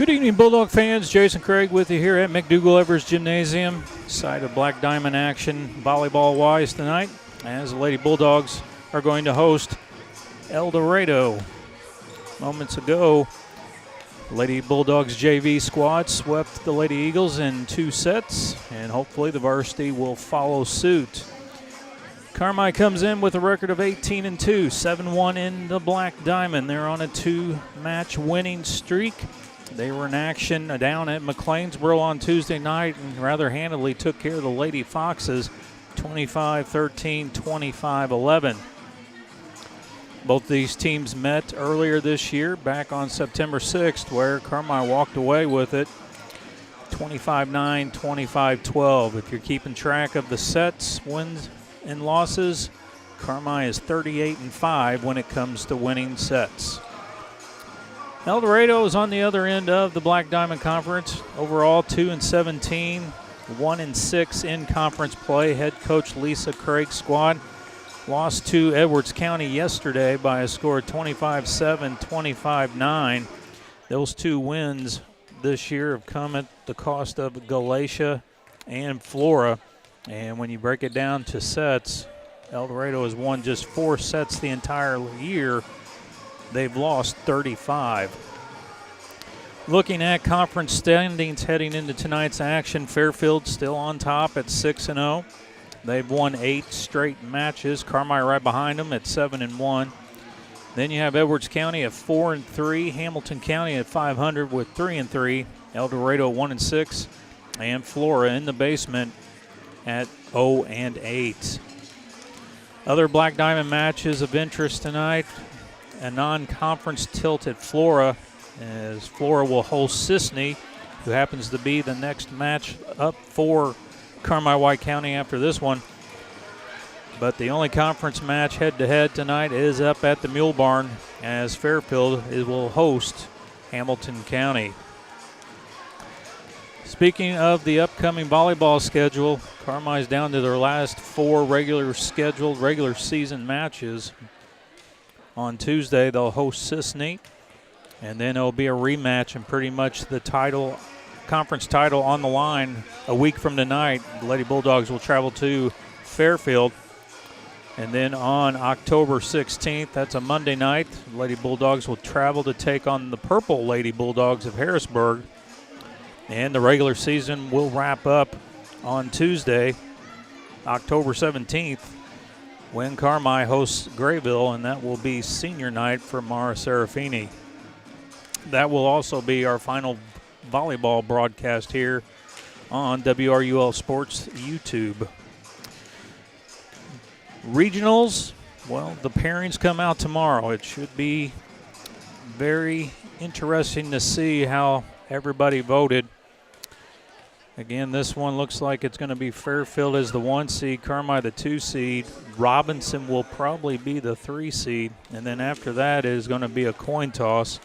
Good evening, Bulldog fans. Jason Craig with you here at McDougal Evers Gymnasium. Side of Black Diamond action volleyball-wise tonight, as the Lady Bulldogs are going to host Eldorado. Moments ago, Lady Bulldogs JV squad swept the Lady Eagles in 2 sets, and hopefully the varsity will follow suit. Carmi comes in with a record of 18-2, 7-1 in the Black Diamond. They're on a 2-match winning streak. They were in action down at McLeansboro on Tuesday night and rather handily took care of the Lady Foxes 25-13, 25-11. Both these teams met earlier this year, back on September 6th, where Carmi walked away with it 25-9, 25-12. If you're keeping track of the sets, wins, and losses, Carmi is 38-5 when it comes to winning sets. Eldorado is on the other end of the Black Diamond Conference. Overall, 2-17, 1-6 in conference play. Head coach Lisa Craig's squad lost to Edwards County yesterday by a score of 25-7, 25-9. Those 2 wins this year have come at the cost of Galatia and Flora. And when you break it down to sets, Eldorado has won just 4 sets the entire year. They've lost 35. Looking at conference standings heading into tonight's action, Fairfield still on top at 6-0. They've won 8 straight matches. Carmi right behind them at 7-1. Then you have Edwards County at 4-3, Hamilton County at 500 with 3-3, Eldorado 1-6, and Flora in the basement at 0-8. Other Black Diamond matches of interest tonight. A non-conference tilt at Flora, as Flora will host Sisney, who happens to be the next match up for Carmi-White County after this one. But the only conference match head-to-head tonight is up at the Mule Barn, as Fairfield will host Hamilton County. Speaking of the upcoming volleyball schedule, Carmi's down to their last 4 regular season matches. On Tuesday, they'll host Sisney, and then it'll be a rematch and pretty much the conference title on the line. A week from tonight, the Lady Bulldogs will travel to Fairfield. And then on October 16th, that's a Monday night, the Lady Bulldogs will travel to take on the Purple Lady Bulldogs of Harrisburg. And the regular season will wrap up on Tuesday, October 17th, when Carmi hosts Grayville, and that will be senior night for Mara Serafini. That will also be our final volleyball broadcast here on WRUL Sports YouTube. Regionals, well, the pairings come out tomorrow. It should be very interesting to see how everybody voted. Again, this one looks like it's going to be Fairfield as the 1 seed, Carmi the 2 seed. Robinson will probably be the 3 seed. And then after that is going to be a coin toss,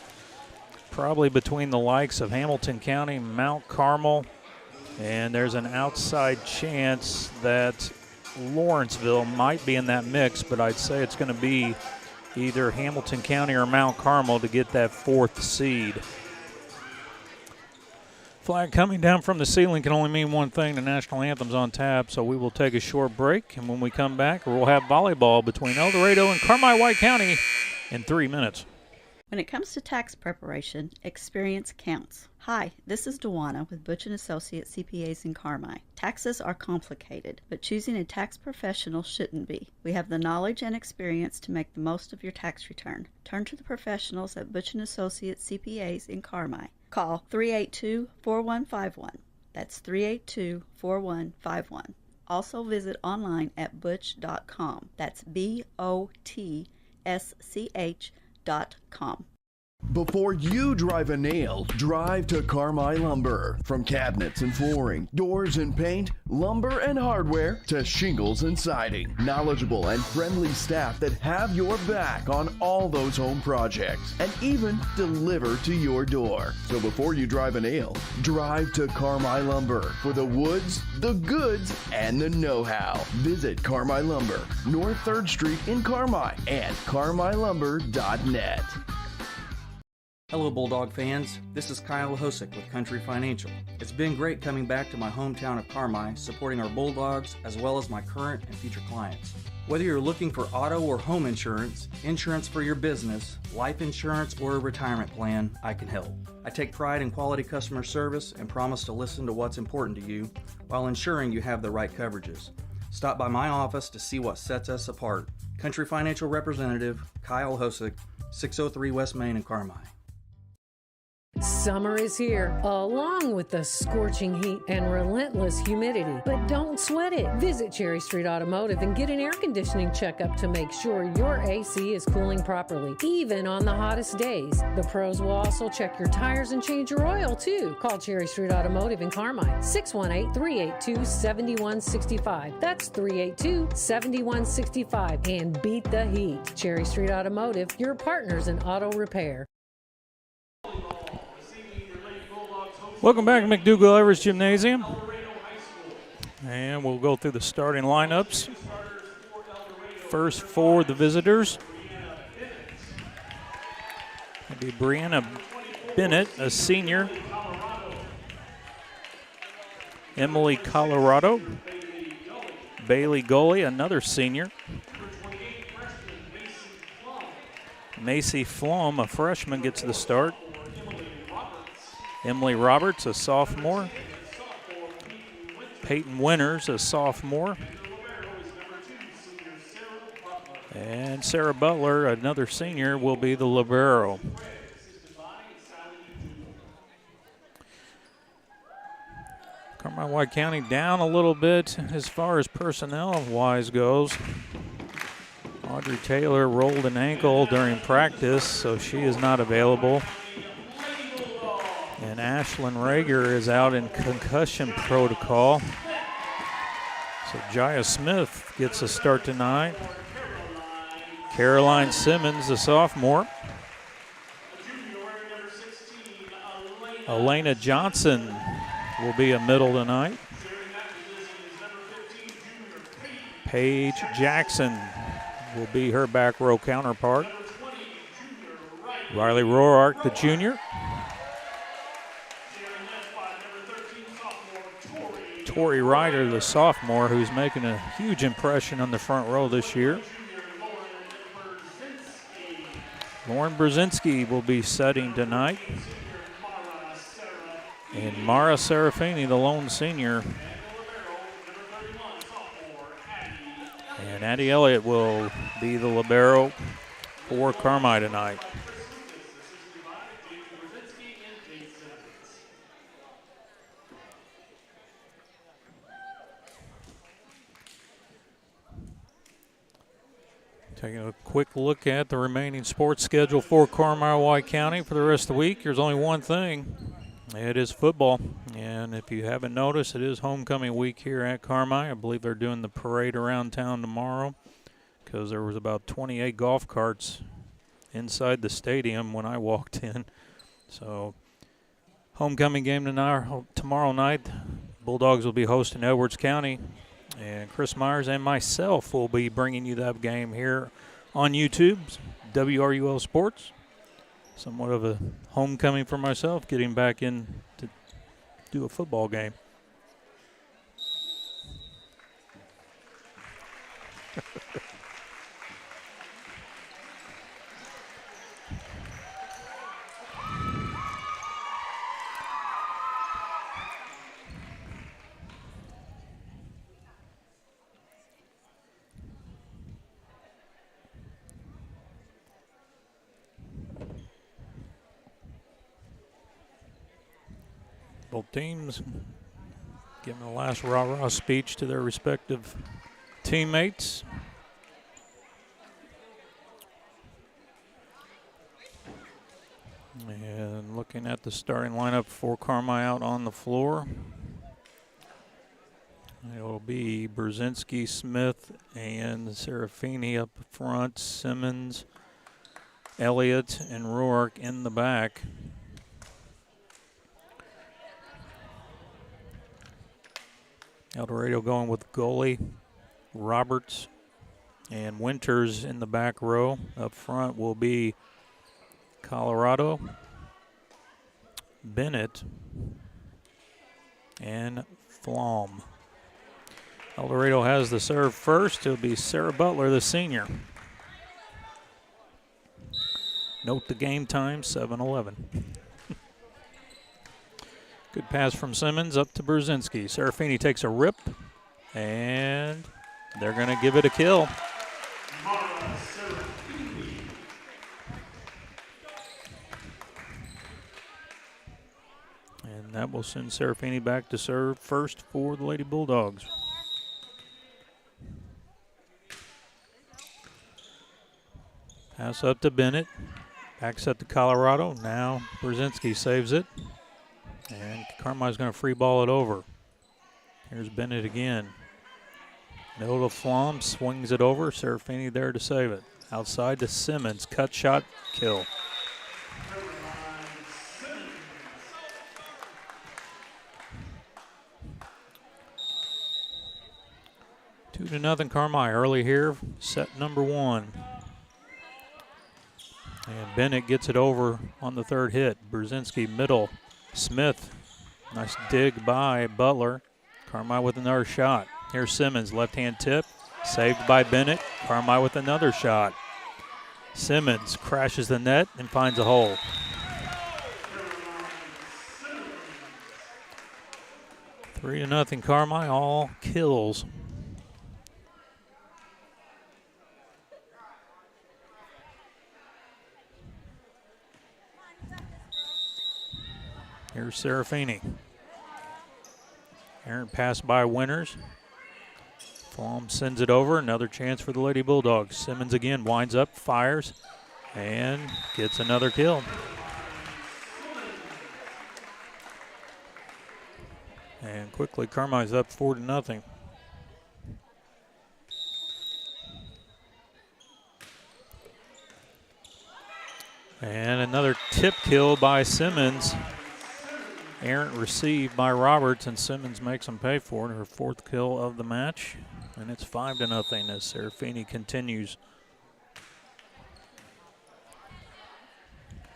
probably between the likes of Hamilton County, Mount Carmel, and there's an outside chance that Lawrenceville might be in that mix, but I'd say it's going to be either Hamilton County or Mount Carmel to get that 4th seed. Flag coming down from the ceiling can only mean one thing: the national anthem's on tap, so we will take a short break, and when we come back, we'll have volleyball between Eldorado and Carmi-White County in 3 minutes. When it comes to tax preparation, experience counts. Hi, this is Dewana with Butch & Associates CPAs in Carmi. Taxes are complicated, but choosing a tax professional shouldn't be. We have the knowledge and experience to make the most of your tax return. Turn to the professionals at Butch & Associates CPAs in Carmi. Call 382-4151. That's 382-4151. Also visit online at butch.com. That's BOTSCH.com. Before you drive a nail, drive to Carmi Lumber. From cabinets and flooring, doors and paint, lumber and hardware, to shingles and siding. Knowledgeable and friendly staff that have your back on all those home projects and even deliver to your door. So before you drive a nail, drive to Carmi Lumber for the woods, the goods, and the know-how. Visit Carmi Lumber, North 3rd Street in Carmi, and carmilumber.net. Hello Bulldog fans, this is Kyle Hosick with Country Financial. It's been great coming back to my hometown of Carmi, supporting our Bulldogs as well as my current and future clients. Whether you're looking for auto or home insurance for your business, life insurance, or a retirement plan, I can help. I take pride in quality customer service and promise to listen to what's important to you while ensuring you have the right coverages. Stop by my office to see what sets us apart. Country Financial Representative Kyle Hosick, 603 West Main in Carmi. Summer is here, along with the scorching heat and relentless humidity. But don't sweat it. Visit Cherry Street Automotive and get an air conditioning checkup to make sure your AC is cooling properly, even on the hottest days. The pros will also check your tires and change your oil, too. Call Cherry Street Automotive in Carmine, 618-382-7165. That's 382-7165. And beat the heat. Cherry Street Automotive, your partners in auto repair. Welcome back to McDougall Evers Gymnasium. And we'll go through the starting lineups. First for the visitors. It'll be Brianna Bennett, a senior. Emily Colorado. Bailey Goley, another senior. Macy Flom, a freshman, gets the start. Emily Roberts, a sophomore. Peyton Winters, a sophomore. And Sarah Butler, another senior, will be the libero. Carmi-White County down a little bit as far as personnel-wise goes. Audrey Taylor rolled an ankle during practice, so she is not available. And Ashlyn Rager is out in concussion protocol. So Jaya Smith gets a start tonight. Caroline Simmons, a sophomore. Elena Johnson will be a middle tonight. Paige Jackson will be her back row counterpart. Riley Roark, the junior. Tori Ryder, the sophomore, who's making a huge impression on the front row this year. Lauren Brzezinski will be setting tonight. And Mara Serafini, the lone senior. And Addie Elliott will be the libero for Carmi tonight. Taking a quick look at the remaining sports schedule for Carmi-White County for the rest of the week. There's only one thing. It is football. And if you haven't noticed, it is homecoming week here at Carmi. I believe they're doing the parade around town tomorrow because there was about 28 golf carts inside the stadium when I walked in. So homecoming game tomorrow night. Bulldogs will be hosting Edwards County. And Chris Myers and myself will be bringing you that game here on YouTube, WRUL Sports. Somewhat of a homecoming for myself, getting back in to do a football game. Both teams giving a last rah-rah speech to their respective teammates. And looking at the starting lineup for Carmi out on the floor, it will be Brzezinski, Smith, and Serafini up front, Simmons, Elliott, and Rourke in the back. Eldorado going with Goley, Roberts, and Winters in the back row. Up front will be Colorado, Bennett, and Flom. Eldorado has the serve first. It'll be Sarah Butler, the senior. Note the game time, 7:11. Good pass from Simmons up to Brzezinski. Serafini takes a rip, and they're going to give it a kill. And that will send Serafini back to serve first for the Lady Bulldogs. Pass up to Bennett. Back set to Colorado. Now Brzezinski saves it. And Carmine's going to free ball it over. Here's Bennett again. No to Flom, swings it over. Serafini there to save it. Outside to Simmons. Cut shot, kill. Two to nothing Carmine early here. Set number one. And Bennett gets it over on the third hit. Brzezinski middle. Smith. Nice dig by Butler. Carmine with another shot. Here's Simmons, left-hand tip. Saved by Bennett. Carmine with another shot. Simmons crashes the net and finds a hole. Three to nothing Carmine, all kills. Here's Serafini. Errant pass by Winters. Flom sends it over. Another chance for the Lady Bulldogs. Simmons again winds up, fires, and gets another kill. And quickly, Carmine's up 4 to nothing. And another tip kill by Simmons. Errant received by Roberts, and Simmons makes him pay for it. Her fourth kill of the match. And it's 5 to nothing as Serafini continues.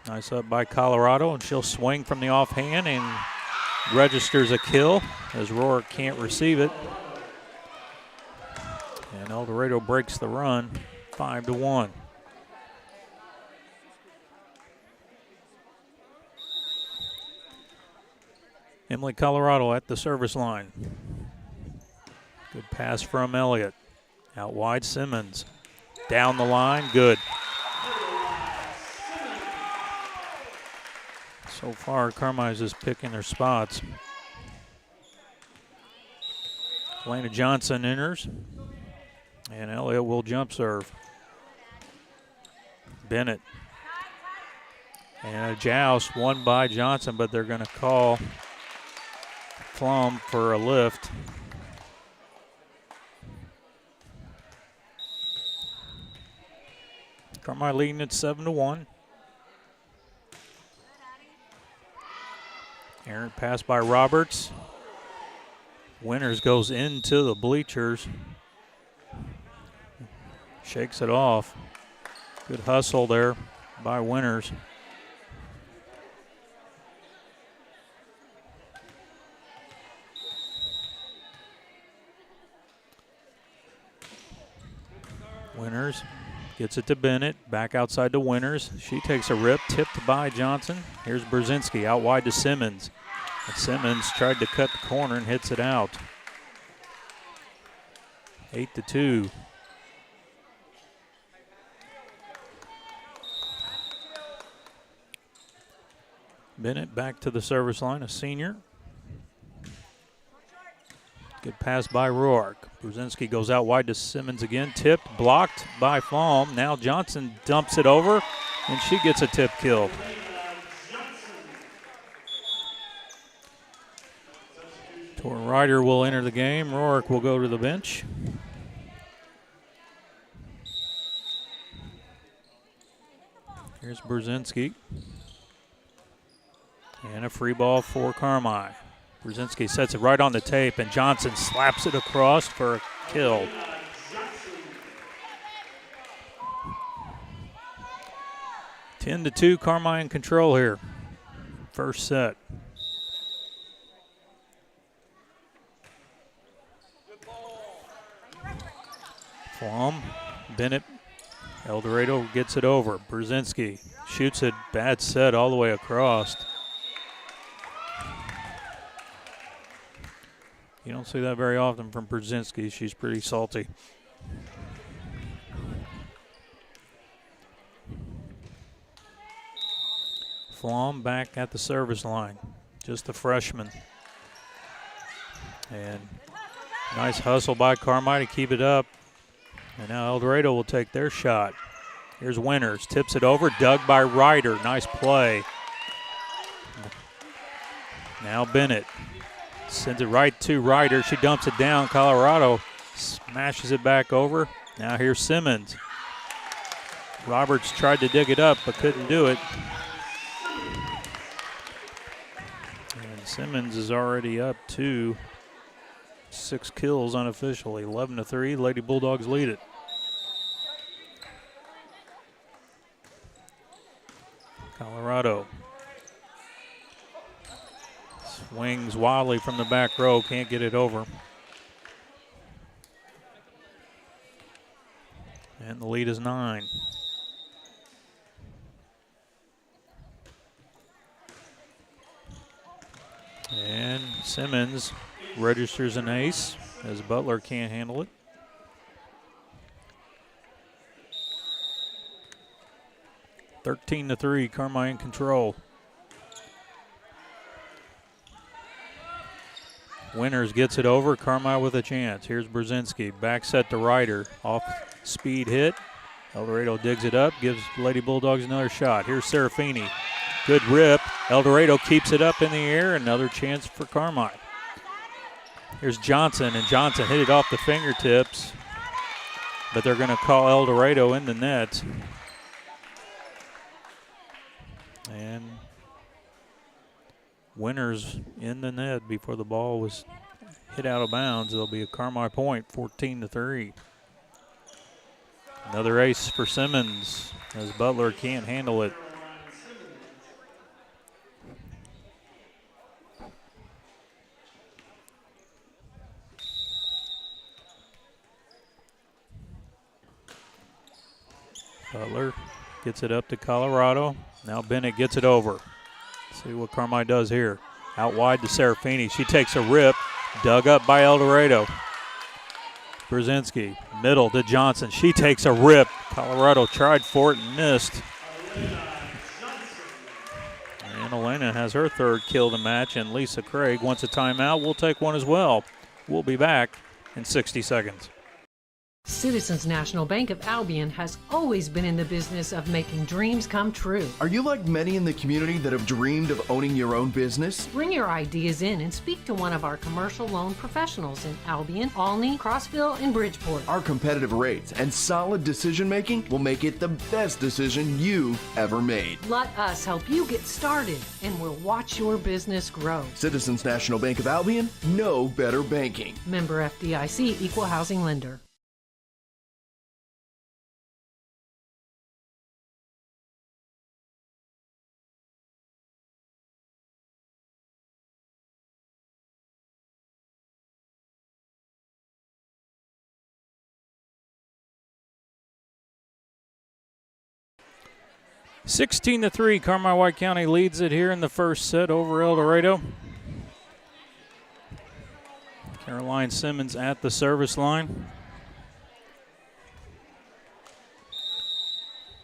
Nice up by Colorado, and she'll swing from the offhand and registers a kill as Rohr can't receive it. And Eldorado breaks the run, 5 to 1. Emily Colorado at the service line. Good pass from Elliott. Out wide, Simmons. Down the line, good. So far, Carmine's is picking their spots. Elena Johnson enters. And Elliott will jump serve. Bennett. And a joust, won by Johnson, but they're going to call Flom for a lift. Carmine leading at 7 to 1. Errant pass by Roberts. Winters goes into the bleachers. Shakes it off. Good hustle there by Winters. Winters gets it to Bennett, back outside to Winters. She takes a rip, tipped by Johnson. Here's Brzezinski out wide to Simmons. And Simmons tried to cut the corner and hits it out. 8 to 2. Bennett back to the service line, a senior. Good pass by Rourke. Brzezinski goes out wide to Simmons again. Tipped, blocked by Flom. Now Johnson dumps it over, and she gets a tip kill. Tor Ryder will enter the game. Rourke will go to the bench. Here's Brzezinski. And a free ball for Carmine. Brzezinski sets it right on the tape, and Johnson slaps it across for a kill. $10 to 2, Carmine in control here. first set. Flom, Bennett, Eldorado gets it over. Brzezinski shoots it, bad set all the way across. You don't see that very often from Brzezinski. She's pretty salty. Flom back at the service line, just a freshman. And nice hustle by Carmi to keep it up. And now Eldorado will take their shot. Here's Winters, tips it over, dug by Ryder. Nice play. Now Bennett sends it right to Ryder. She dumps it down. Colorado smashes it back over. Now here's Simmons. Roberts tried to dig it up but couldn't do it. And Simmons is already up to 6 kills unofficially. 11-3. Lady Bulldogs lead it. Colorado swings wildly from the back row, can't get it over. And the lead is 9. And Simmons registers an ace as Butler can't handle it. (13-3), Carmi in control. Winters gets it over, Carmi with a chance. Here's Brzezinski, back set to Ryder, off speed hit. Eldorado digs it up, gives Lady Bulldogs another shot. Here's Serafini, good rip. Eldorado keeps it up in the air, another chance for Carmi. Here's Johnson, and Johnson hit it off the fingertips, but they're gonna call Eldorado in the net. And Winters in the net before the ball was hit out of bounds. There'll be a Carmi point, 14-3. Another ace for Simmons as Butler can't handle it. Butler gets it up to Colorado. Now Bennett gets it over. See what Carmi does here. Out wide to Serafini. She takes a rip. Dug up by Eldorado. Brzezinski, middle to Johnson. She takes a rip. Colorado tried for it and missed. And Elena has her third kill of the match, and Lisa Craig wants a timeout. We'll take one as well. We'll be back in 60 seconds. Citizens National Bank of Albion has always been in the business of making dreams come true. Are you like many in the community that have dreamed of owning your own business? Bring your ideas in and speak to one of our commercial loan professionals in Albion, Olney, Crossville, and Bridgeport. Our competitive rates and solid decision making will make it the best decision you've ever made. Let us help you get started, and we'll watch your business grow. Citizens National Bank of Albion, no better banking. Member FDIC, Equal Housing Lender. (16-3), Carmi White County leads it here in the first set over Eldorado. Caroline Simmons at the service line.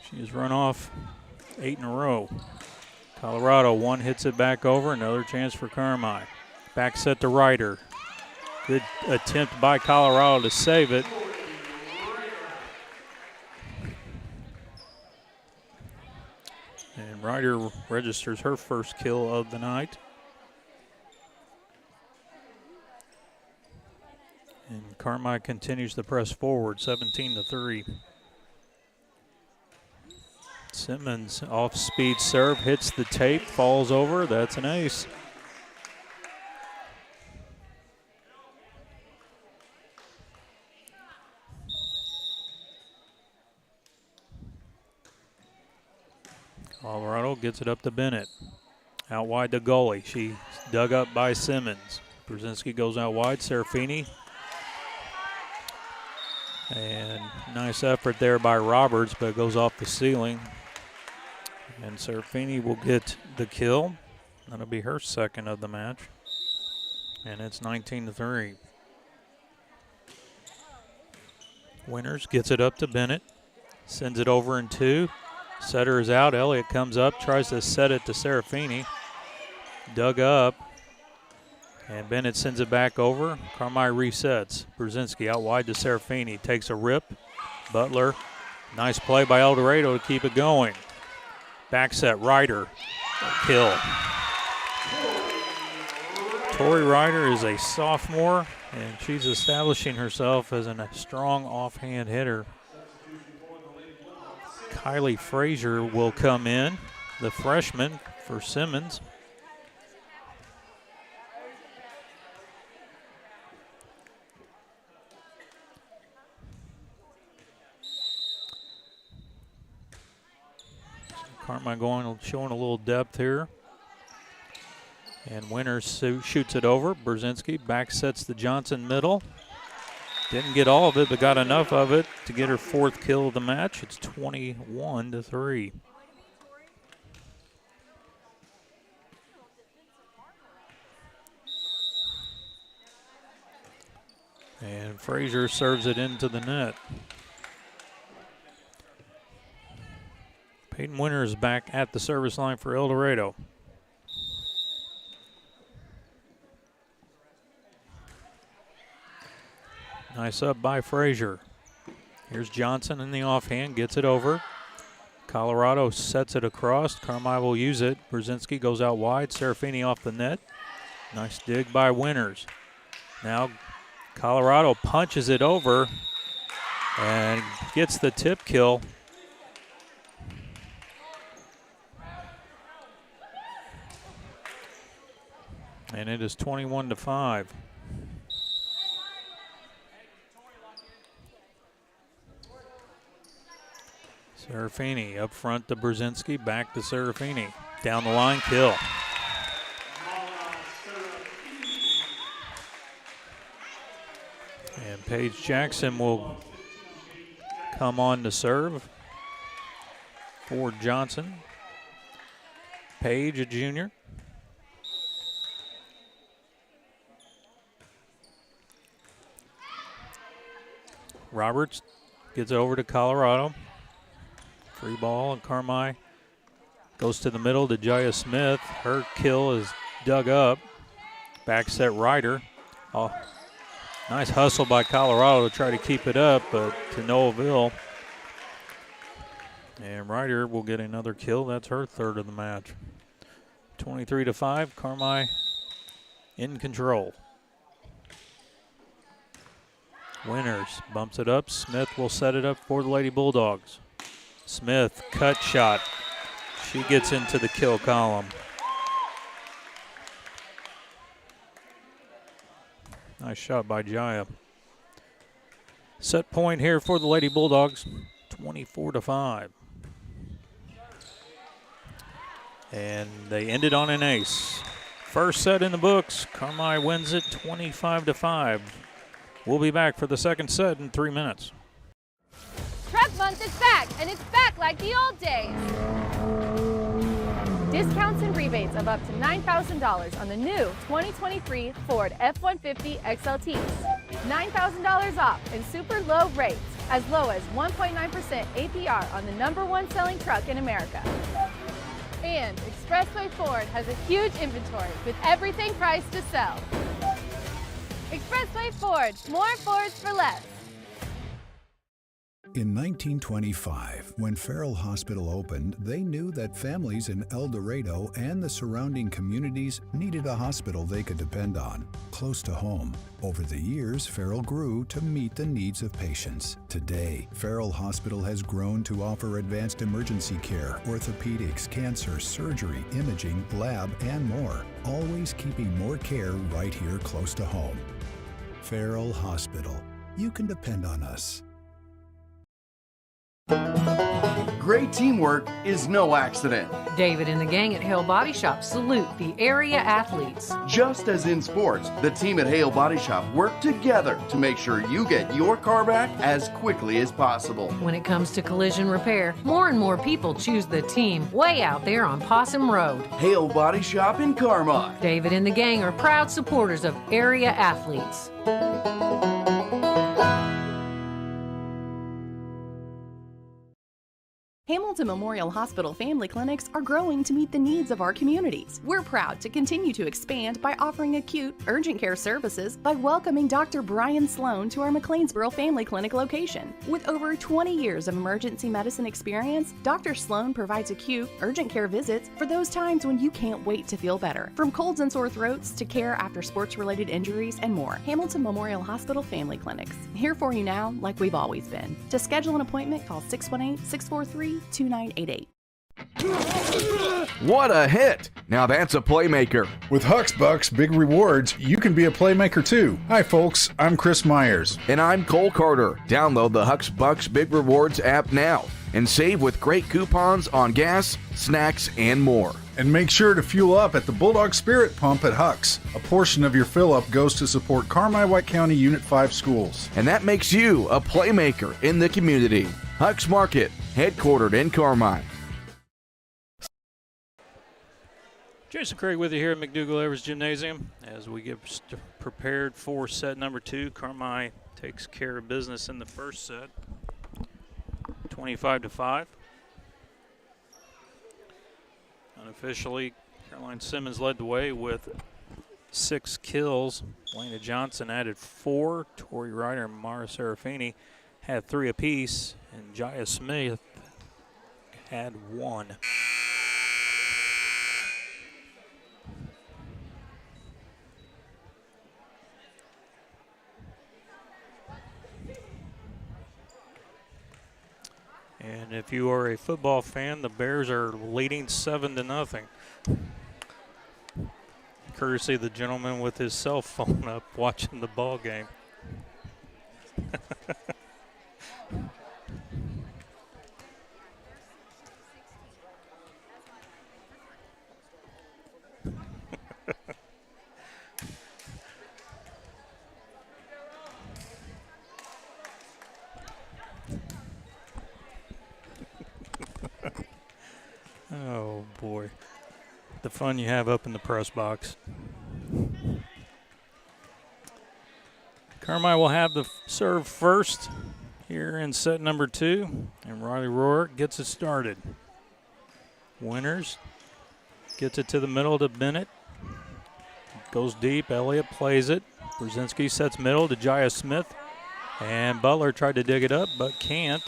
She has run off 8 in a row. Colorado, one hits it back over, another chance for Carmi. Back set to Ryder. Good attempt by Colorado to save it. And Ryder registers her first kill of the night. And Carmi continues to press forward, 17-3. Simmons off-speed serve, hits the tape, falls over. That's an ace. Colorado gets it up to Bennett. Out wide the goalie. She's dug up by Simmons. Brzezinski goes out wide. Serafini. And nice effort there by Roberts, but it goes off the ceiling. And Serafini will get the kill. That'll be her second of the match. And it's 19-3. Winters gets it up to Bennett. Sends it over in two. Setter is out. Elliott comes up, tries to set it to Serafini. Dug up. And Bennett sends it back over. Carmi resets. Brzezinski out wide to Serafini. Takes a rip. Butler. Nice play by Eldorado to keep it going. Back set. Ryder. Kill. Tori Ryder is a sophomore, and she's establishing herself as a strong offhand hitter. Kylie Frazier will come in, the freshman for Simmons. Carmine showing a little depth here. And Winters shoots it over. Brzezinski back sets the Johnson middle. Didn't get all of it, but got enough of it to get her fourth kill of the match. It's 21-3. And Frazier serves it into the net. Peyton Winters back at the service line for Eldorado. Nice up by Frazier. Here's Johnson in the offhand, gets it over. Colorado sets it across. Carmi will use it. Brzezinski goes out wide. Serafini off the net. Nice dig by Winters. Now Colorado punches it over and gets the tip kill. And it is 21-5. Serafini up front to Brzezinski, back to Serafini. Down the line, kill. And Paige Jackson will come on to serve for Johnson. Paige, a junior. Roberts gets over to Colorado. Free ball, and Carmi goes to the middle to Jaya Smith. Her kill is dug up. Back set Ryder. Oh, nice hustle by Colorado to try to keep it up, but to no avail. And Ryder will get another kill. That's her third of the match. 23-5, Carmi in control. Winters bumps it up. Smith will set it up for the Lady Bulldogs. Smith, cut shot. She gets into the kill column. Nice shot by Jaya. Set point here for the Lady Bulldogs, 24-5. And they ended on an ace. First set in the books. Carmi wins it 25-5. We'll be back for the second set in 3 minutes. Truck Month is back, and it's back like the old days. Discounts and rebates of up to $9,000 on the new 2023 Ford F-150 XLTs. $9,000 off and super low rates, as low as 1.9% APR on the #1 selling truck in America. And Expressway Ford has a huge inventory with everything priced to sell. Expressway Ford, more Fords for less. In 1925, when Farrell Hospital opened, they knew that families in Eldorado and the surrounding communities needed a hospital they could depend on, close to home. Over the years, Farrell grew to meet the needs of patients. Today, Farrell Hospital has grown to offer advanced emergency care, orthopedics, cancer, surgery, imaging, lab, and more, always keeping more care right here close to home. Farrell Hospital. You can depend on us. great teamwork is no accident. David and the gang at Hale Body Shop salute the area athletes. Just as in sports, the team at Hale Body Shop work together to make sure you get your car back as quickly as possible. When it comes to collision repair, more and more people choose the team way out there on Possum Road. Hale Body Shop in Carmi. David and the gang are proud supporters of area athletes. Hamilton Memorial Hospital family clinics are growing to meet the needs of our communities. We're proud to continue to expand by offering acute, urgent care services by welcoming Dr. Brian Sloan to our McLeansboro Family Clinic location. With over 20 years of emergency medicine experience, Dr. Sloan provides acute, urgent care visits for those times when you can't wait to feel better. From colds and sore throats to care after sports-related injuries and more. Hamilton Memorial Hospital Family Clinics. Here for you now, like we've always been. To schedule an appointment, call 618-643-2988. What a hit! Now that's a playmaker. With Huck's Bucks Big Rewards, you can be a playmaker too. Hi folks, I'm Chris Myers. And I'm Cole Carter. Download the Huck's Bucks Big Rewards app now and save with great coupons on gas, snacks, and more. And make sure to fuel up at the Bulldog Spirit Pump at Huck's. A portion of your fill-up goes to support Carmi White County Unit 5 schools. And that makes you a playmaker in the community. Huck's Market, headquartered in Carmi. Jason Craig with you here at McDougall Evers Gymnasium as we get prepared for set number 2. Carmi takes care of business in the first set, 25-5. Unofficially, Caroline Simmons led the way with 6 kills. Lena Johnson added 4. Tori Ryder and Mara Serafini had 3 apiece, and Jaya Smith had 1. And if you are a football fan, the Bears are leading 7-0. Courtesy of the gentleman with his cell phone up watching the ball game. Oh, boy. The fun you have up in the press box. Carmi will have the serve first here in set number 2, and Riley Rourke gets it started. Winters gets it to the middle to Bennett. Goes deep. Elliott plays it. Brzezinski sets middle to Jaya Smith. And Butler tried to dig it up, but can't.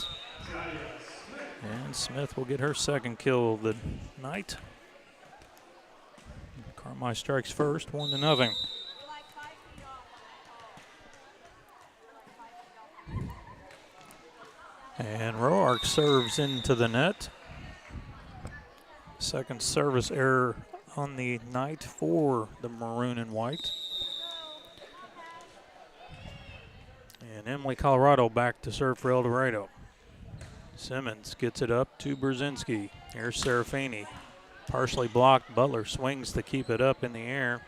And Smith will get her second kill of the night. Carmi strikes first, 1-0. And Roark serves into the net. Second service error on the night for the maroon and white. And Emily Colorado back to serve for Eldorado. Simmons gets it up to Brzezinski. Here's Serafini. Partially blocked. Butler swings to keep it up in the air.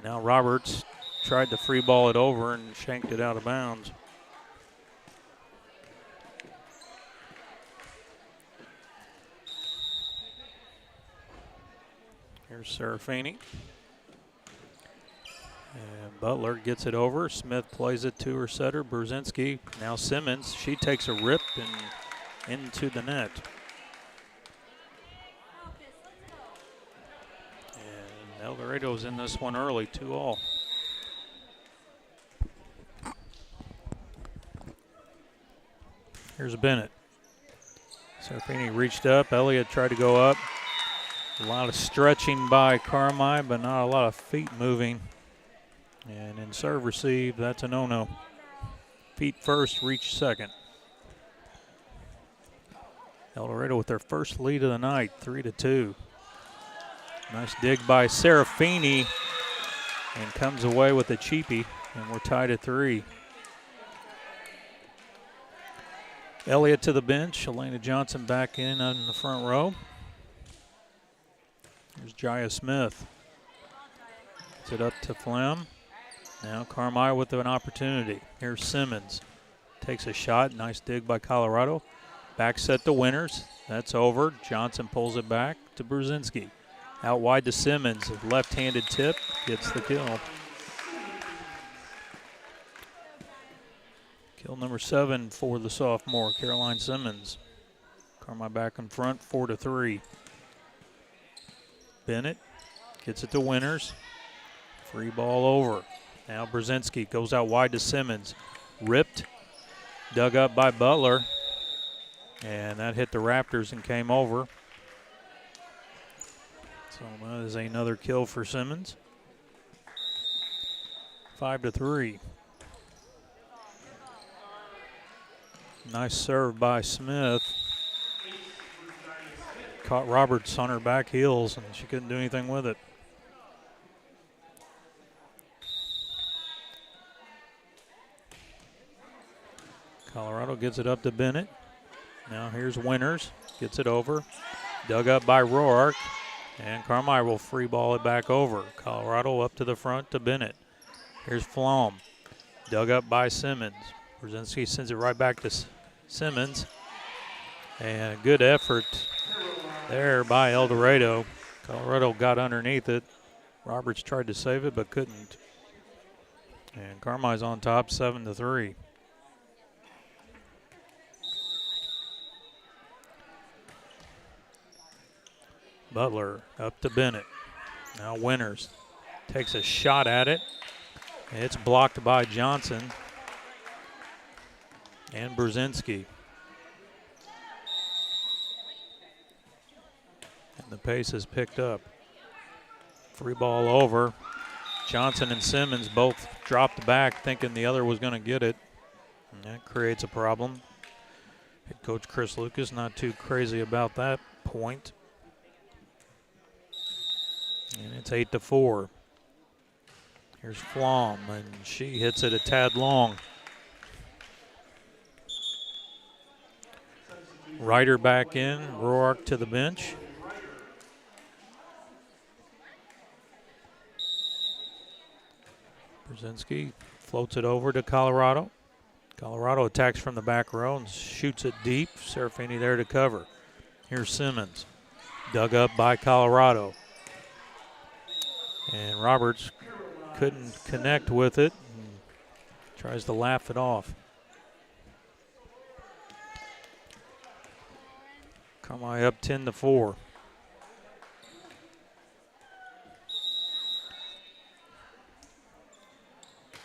Now Roberts tried to free ball it over and shanked it out of bounds. Here's Serafini. And Butler gets it over. Smith plays it to her setter, Brzezinski. Now Simmons. She takes a rip and into the net. And Eldorado's in this one early, 2-all. Here's Bennett. Serafini reached up. Elliott tried to go up. A lot of stretching by Carmi, but not a lot of feet moving. And in serve receive, that's a no-no. Feet first, reach second. Eldorado with their first lead of the night, 3-2. Nice dig by Serafini, and comes away with a cheapie, and we're tied at 3. Elliott to the bench. Elena Johnson back in on the front row. Here's Jaya Smith. Gets it up to Flem. Now Carmi with an opportunity. Here's Simmons. Takes a shot. Nice dig by Colorado. Back set to Winters. That's over. Johnson pulls it back to Brzezinski. Out wide to Simmons. Left-handed tip. Gets the kill. Kill number 7 for the sophomore, Caroline Simmons. Carmi back in front, 4-3. Bennett gets it to Winters. Free ball over. Now Brzezinski goes out wide to Simmons. Ripped. Dug up by Butler. And that hit the Raptors and came over. So that is another kill for Simmons. 5-3. Nice serve by Smith. Caught Roberts on her back heels, and she couldn't do anything with it. Colorado gets it up to Bennett. Now here's Winters. Gets it over. Dug up by Roark. And Carmi will free ball it back over. Colorado up to the front to Bennett. Here's Flom. Dug up by Simmons. Brzezinski sends it right back to Simmons. And a good effort there by Eldorado. Colorado got underneath it. Roberts tried to save it but couldn't. And Carmi's on top, 7-3. Butler up to Bennett. Now Winters takes a shot at it. It's blocked by Johnson and Brzezinski. And the pace is picked up. Free ball over. Johnson and Simmons both dropped back thinking the other was going to get it. And that creates a problem. Head coach Chris Lucas not too crazy about that point. And it's 8-4. Here's Flom, and she hits it a tad long. Ryder back in, Roark to the bench. Brzezinski floats it over to Colorado. Colorado attacks from the back row and shoots it deep. Serafini there to cover. Here's Simmons. Dug up by Colorado. And Roberts couldn't connect with it. Tries to laugh it off. Carmi up 10-4.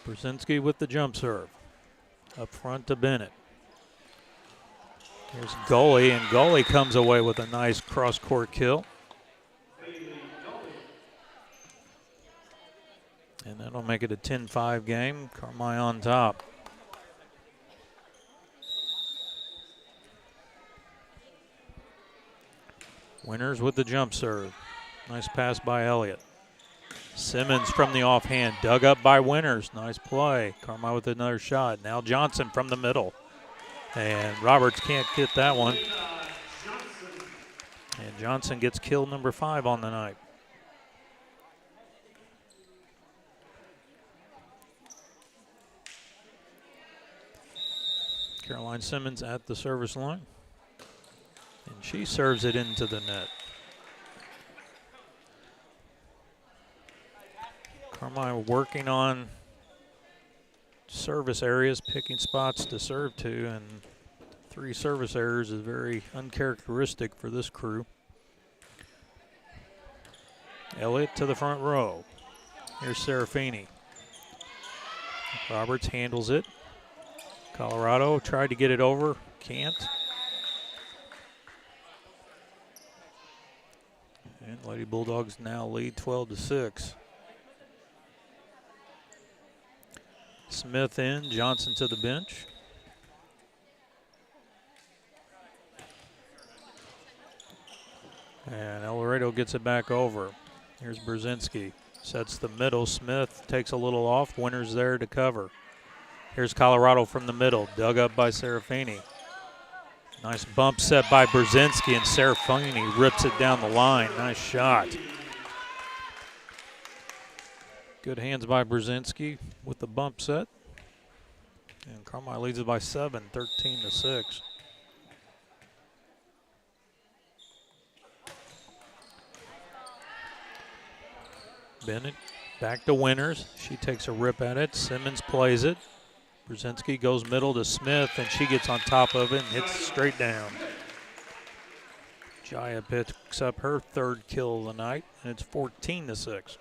Brzezinski with the jump serve. Up front to Bennett. Here's Gully, and Gully comes away with a nice cross-court kill. And that'll make it a 10-5 game. Carmi on top. Winters with the jump serve. Nice pass by Elliott. Simmons from the offhand. Dug up by Winters. Nice play. Carmi with another shot. Now Johnson from the middle. And Roberts can't get that one. And Johnson gets kill number 5 on the night. Caroline Simmons at the service line. And she serves it into the net. Carmi working on service areas, picking spots to serve to, and 3 service errors is very uncharacteristic for this crew. Elliott to the front row. Here's Serafini. Roberts handles it. Colorado tried to get it over, can't. And Lady Bulldogs now lead 12-6. Smith in, Johnson to the bench. And Eldorado gets it back over. Here's Brzezinski, sets the middle. Smith takes a little off, Winters there to cover. Here's Colorado from the middle, dug up by Serafini. Nice bump set by Brzezinski, and Serafini rips it down the line. Nice shot. Good hands by Brzezinski with the bump set. And Carmi leads it by 7, 13-6. Bennett back to Winters. She takes a rip at it. Simmons plays it. Brzezinski goes middle to Smith, and she gets on top of it and hits straight down. Jaya picks up her 3rd kill of the night, and it's 14-6.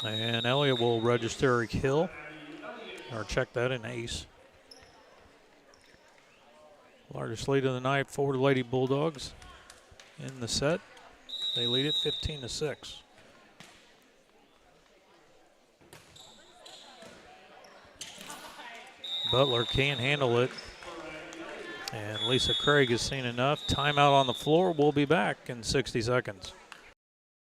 And Elliott will register a kill, or check that an ace. Largest lead of the night for the Lady Bulldogs in the set. They lead it 15-6. Butler can't handle it. And Lisa Craig has seen enough. Timeout on the floor. We'll be back in 60 seconds.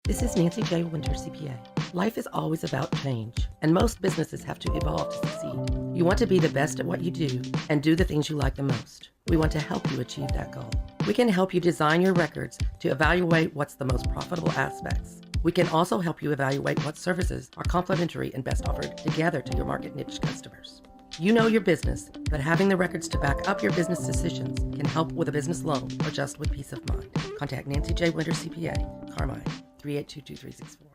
This is Nancy J. Winter, CPA. Life is always about change, and most businesses have to evolve to succeed. You want to be the best at what you do and do the things you like the most. We want to help you achieve that goal. We can help you design your records to evaluate what's the most profitable aspects. We can also help you evaluate what services are complementary and best offered together to your market niche customers. You know your business, but having the records to back up your business decisions can help with a business loan or just with peace of mind. Contact Nancy J. Winter, CPA, Carmine, 382-2364.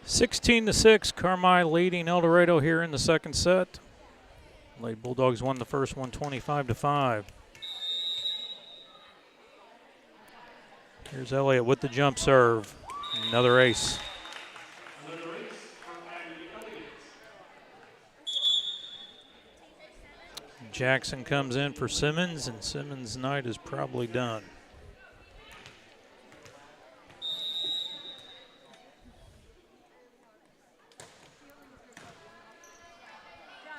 (16-6), Carmi leading Eldorado here in the second set. Lady Bulldogs won the first one 25-5. Here's Elliott with the jump serve. Another ace. Jackson comes in for Simmons, and Simmons' night is probably done.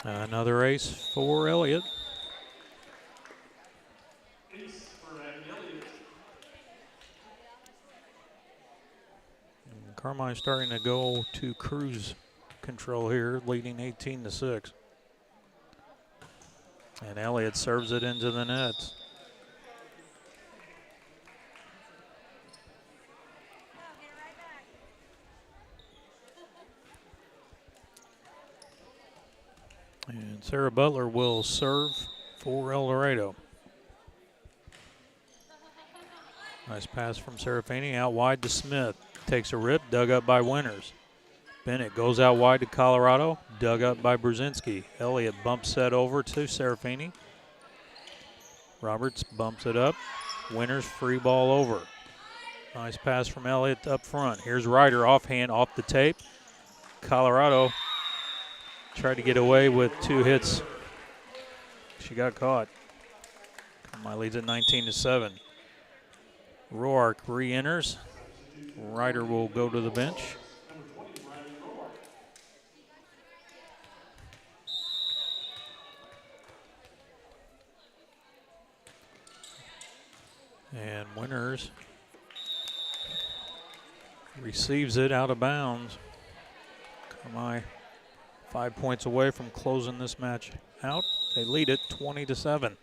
Another ace for Elliott. Carmine starting to go to cruise control here, leading 18-6. And Elliott serves it into the nets. And Sarah Butler will serve for Eldorado. Nice pass from Serafini out wide to Smith. Takes a rip, dug up by Winters. Bennett goes out wide to Colorado, dug up by Brzezinski. Elliott bumps that over to Serafini. Roberts bumps it up. Winters free ball over. Nice pass from Elliott up front. Here's Ryder offhand off the tape. Colorado tried to get away with 2 hits. She got caught. My leads at 19-7. Roark re-enters. Ryder will go to the bench. And Winters receives it out of bounds. Carmi 5 points away from closing this match out. They lead it 20-7.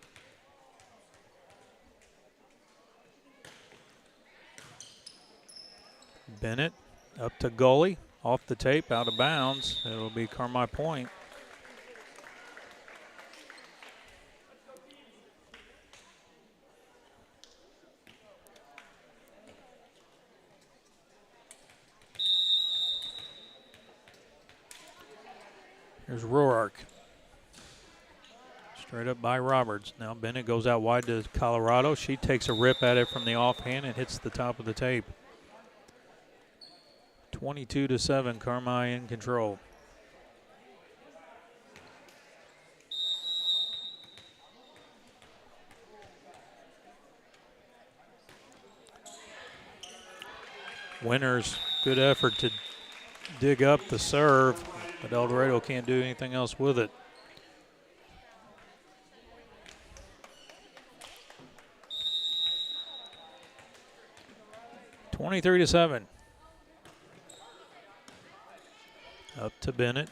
Bennett up to Gully, off the tape, out of bounds. It'll be Carmi point. Here's Roark. Straight up by Roberts. Now Bennett goes out wide to Colorado. She takes a rip at it from the offhand and hits the top of the tape. 22-7, Carmi in control. Winners, good effort to dig up the serve, but Eldorado can't do anything else with it. (23-7). Up to Bennett.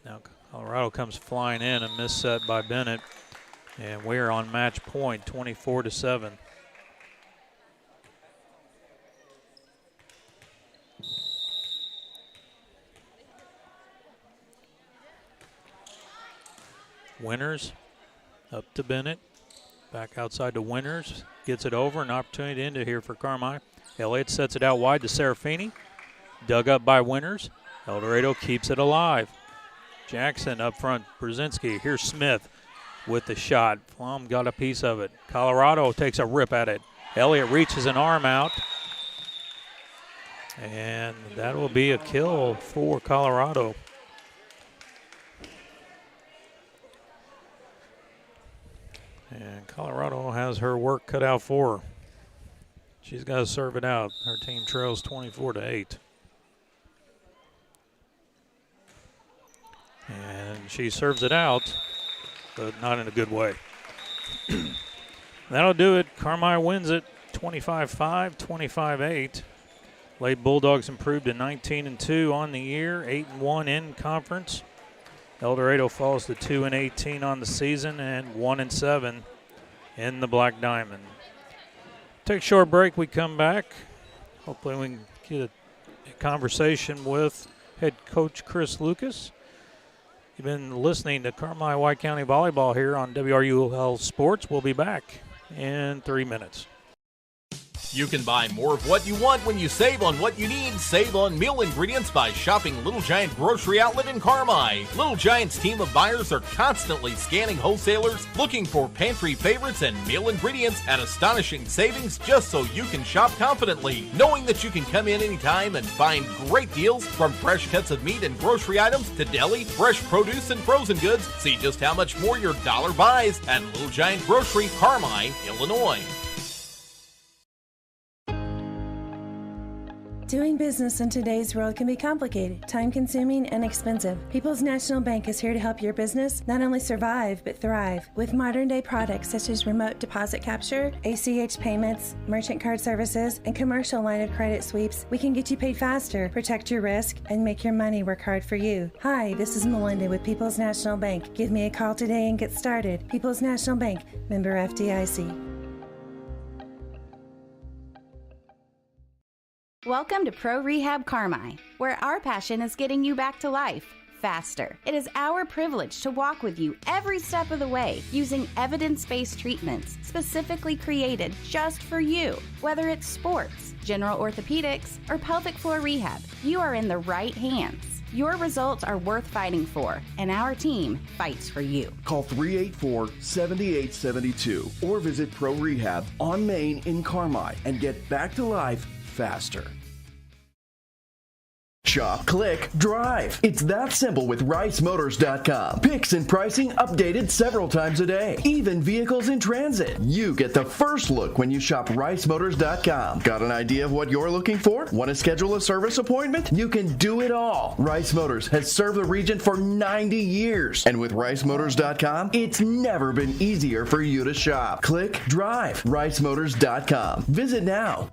Now Colorado comes flying in, a miss set by Bennett, and we're on match point, 24-7. Winners up to Bennett. Back outside to Winners. Gets it over. An opportunity to end it here for Carmi. Elliott sets it out wide to Serafini. Dug up by Winners. Eldorado keeps it alive. Jackson up front. Brzezinski. Here's Smith with the shot. Flom got a piece of it. Colorado takes a rip at it. Elliott reaches an arm out. And that will be a kill for Colorado. And Colorado has her work cut out for her. She's got to serve it out. Her team trails 24-8. And she serves it out, but not in a good way. That'll do it. Carmi wins it 25-5, 25-8. Lady Bulldogs improved to 19-2 on the year, 8-1 in conference. Eldorado falls to 2-18 on the season and 1-7 in the Black Diamond. Take a short break. We come back. Hopefully we can get a conversation with head coach Chris Lucas. You've been listening to Carmi White County Volleyball here on WRUL Sports. We'll be back in 3 minutes. You can buy more of what you want when you save on what you need. Save on meal ingredients by shopping Little Giant Grocery Outlet in Carmi. Little Giant's team of buyers are constantly scanning wholesalers, looking for pantry favorites and meal ingredients at astonishing savings just so you can shop confidently, knowing that you can come in anytime and find great deals from fresh cuts of meat and grocery items to deli, fresh produce, and frozen goods. See just how much more your dollar buys at Little Giant Grocery, Carmi, Illinois. Doing business in today's world can be complicated, time-consuming, and expensive. People's National Bank is here to help your business not only survive, but thrive. With modern-day products such as remote deposit capture, ACH payments, merchant card services, and commercial line of credit sweeps, we can get you paid faster, protect your risk, and make your money work hard for you. Hi, this is Melinda with People's National Bank. Give me a call today and get started. People's National Bank, member FDIC. Welcome to Pro Rehab Carmi, where our passion is getting you back to life faster. It is our privilege to walk with you every step of the way using evidence-based treatments specifically created just for you. Whether it's sports, general orthopedics, or pelvic floor rehab, you are in the right hands. Your results are worth fighting for, and our team fights for you. Call 384-7872 or visit Pro Rehab on Main in Carmi and get back to life faster. Shop, click, drive. It's that simple with RiceMotors.com. Picks and pricing updated several times a day. Even vehicles in transit. You get the first look when you shop RiceMotors.com. Got an idea of what you're looking for? Want to schedule a service appointment? You can do it all. Rice Motors has served the region for 90 years. And with RiceMotors.com, it's never been easier for you to shop. Click, drive. RiceMotors.com. Visit now.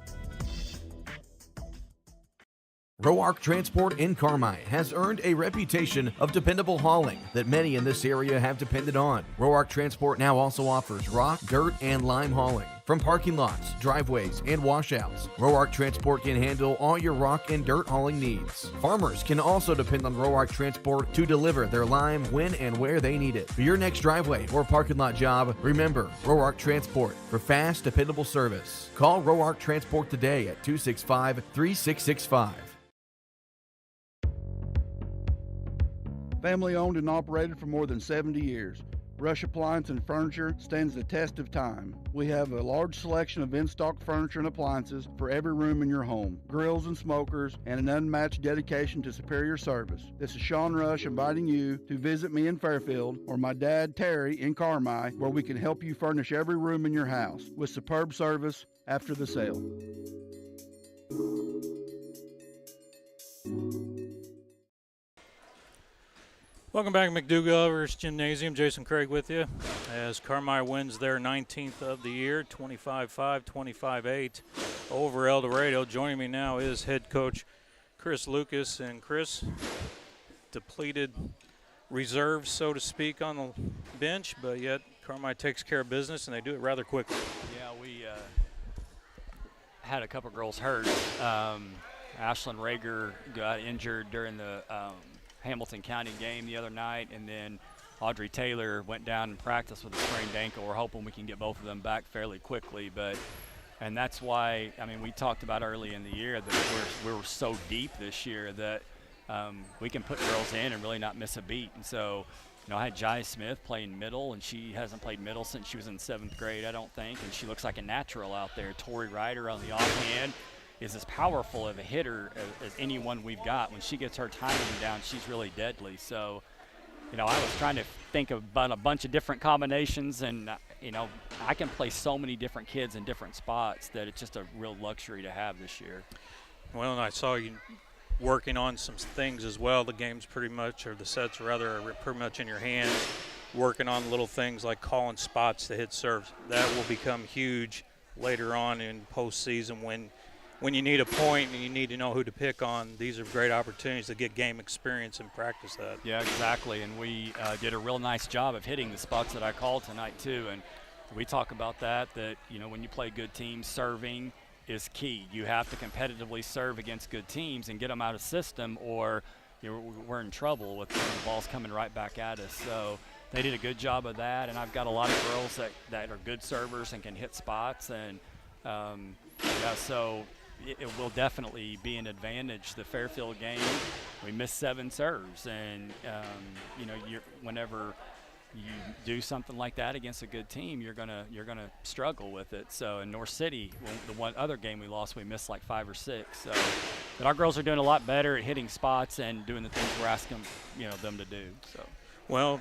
Roark Transport in Carmi has earned a reputation of dependable hauling that many in this area have depended on. Roark Transport now also offers rock, dirt, and lime hauling. From parking lots, driveways, and washouts, Roark Transport can handle all your rock and dirt hauling needs. Farmers can also depend on Roark Transport to deliver their lime when and where they need it. For your next driveway or parking lot job, remember Roark Transport for fast, dependable service. Call Roark Transport today at 265-3665. Family owned and operated for more than 70 years. Rush Appliance and Furniture stands the test of time. We have a large selection of in-stock furniture and appliances for every room in your home, grills and smokers, and an unmatched dedication to superior service. This is Sean Rush inviting you to visit me in Fairfield or my dad Terry in Carmi, where we can help you furnish every room in your house with superb service after the sale. Welcome back, McDougall Evers Gymnasium. Jason Craig with you as Carmi wins their 19th of the year, 25-5, 25-8 over Eldorado. Joining me now is head coach Chris Lucas. And Chris, depleted reserves, so to speak, on the bench, but yet Carmi takes care of business, and they do it rather quickly. Yeah, we had a couple girls hurt. Ashlyn Rager got injured during the Hamilton County game the other night, and then Audrey Taylor went down and practiced with a sprained ankle. We're hoping we can get both of them back fairly quickly, and that's why, I mean, we talked about early in the year that we're so deep this year that we can put girls in and really not miss a beat. And so, you know, I had Jai Smith playing middle, and she hasn't played middle since she was in 7th grade, I don't think, and she looks like a natural out there. Tori Ryder on the offhand is as powerful of a hitter as anyone we've got. When she gets her timing down, she's really deadly. So, you know, I was trying to think about a bunch of different combinations, and, you know, I can play so many different kids in different spots that it's just a real luxury to have this year. Well, and I saw you working on some things as well. The game's pretty much, or the sets rather, are pretty much in your hands, working on little things like calling spots to hit serves. That will become huge later on in postseason when you need a point and you need to know who to pick on. These are great opportunities to get game experience and practice that. Yeah, exactly, and we did a real nice job of hitting the spots that I called tonight too, and we talk about that, you know, when you play good teams, serving is key. You have to competitively serve against good teams and get them out of system, or we're in trouble with the balls coming right back at us. So they did a good job of that, and I've got a lot of girls that are good servers and can hit spots, and yeah, so it will definitely be an advantage. The Fairfield game, we missed 7 serves, and you know, whenever you do something like that against a good team, you're gonna struggle with it. So in North City, the one other game we lost, we missed like 5 or 6. So, but our girls are doing a lot better at hitting spots and doing the things we're asking them to do. So, well,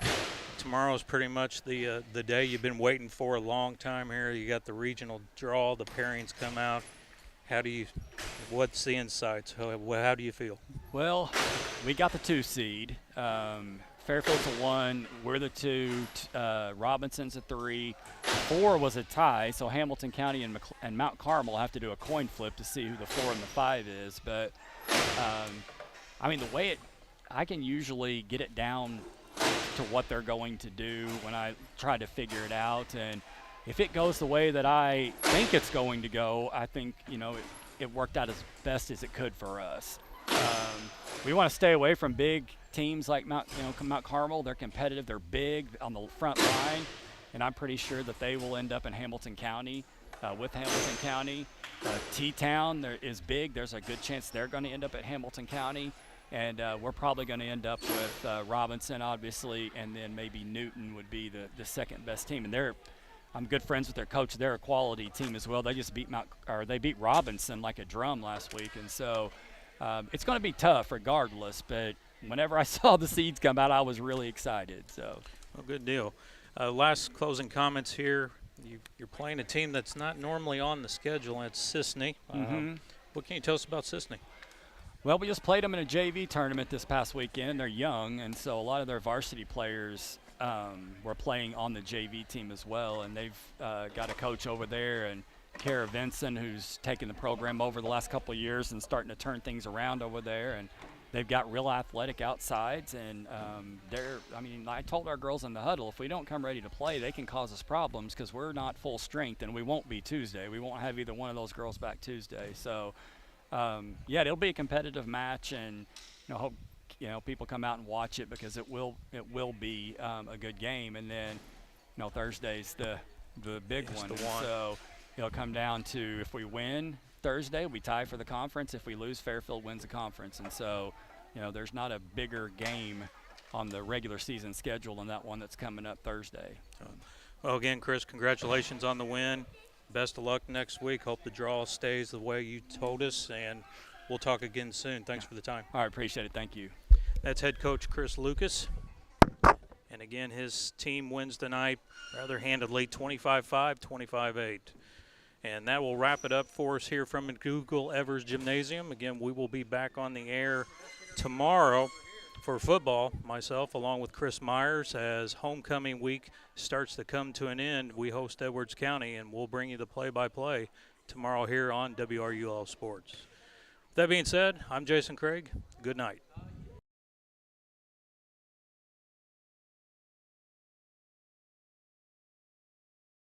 tomorrow's pretty much the day you've been waiting for a long time here. You got the regional draw, the pairings come out. What's the insights? How do you feel? Well, we got the 2 seed. Fairfield's a 1. We're the 2. Robinson's a 3. 4 was a tie, so Hamilton County and Mount Carmel have to do a coin flip to see who the 4 and the 5 is. But, I mean, the way I can usually get it down to what they're going to do when I try to figure it out. And if it goes the way that I think it's going to go, I think, it worked out as best as it could for us. We want to stay away from big teams like Mount Carmel. They're competitive. They're big on the front line, and I'm pretty sure that they will end up in Hamilton County with Hamilton County. T-Town is big. There's a good chance they're going to end up at Hamilton County, and we're probably going to end up with Robinson, obviously, and then maybe Newton would be the second best team. And I'm good friends with their coach. They're a quality team as well. They just beat Robinson like a drum last week, and so it's going to be tough regardless. But whenever I saw the seeds come out, I was really excited. So, well, good deal. Last closing comments here. You're playing a team that's not normally on the schedule, and it's Sisney. What can you tell us about Sisney? Well, we just played them in a JV tournament this past weekend. They're young, and so a lot of their varsity players were playing on the JV team as well. And they've got a coach over there, and Kara Vinson, who's taken the program over the last couple of years and starting to turn things around over there. And they've got real athletic outsides, and I told our girls in the huddle, if we don't come ready to play, they can cause us problems because we're not full strength, and we won't be Tuesday. We won't have either one of those girls back Tuesday. So, yeah, it'll be a competitive match, and hope people come out and watch it because it will be a good game. And then Thursday's the big one. So it'll come down to if we win Thursday, we tie for the conference. If we lose, Fairfield wins the conference. And so, there's not a bigger game on the regular season schedule than that one that's coming up Thursday. Well, again, Chris, congratulations on the win. Best of luck next week. Hope the draw stays the way you told us, and we'll talk again soon. Thanks for the time. All right, appreciate it. Thank you. That's head coach Chris Lucas. And again, his team wins tonight rather handedly, 25-5, 25-8. And that will wrap it up for us here from McDougall Evers Gymnasium. Again, we will be back on the air tomorrow for for football, myself, along with Chris Myers, as homecoming week starts to come to an end, we host Edwards County, and we'll bring you the play-by-play tomorrow here on WRUL Sports. With that being said, I'm Jason Craig. Good night.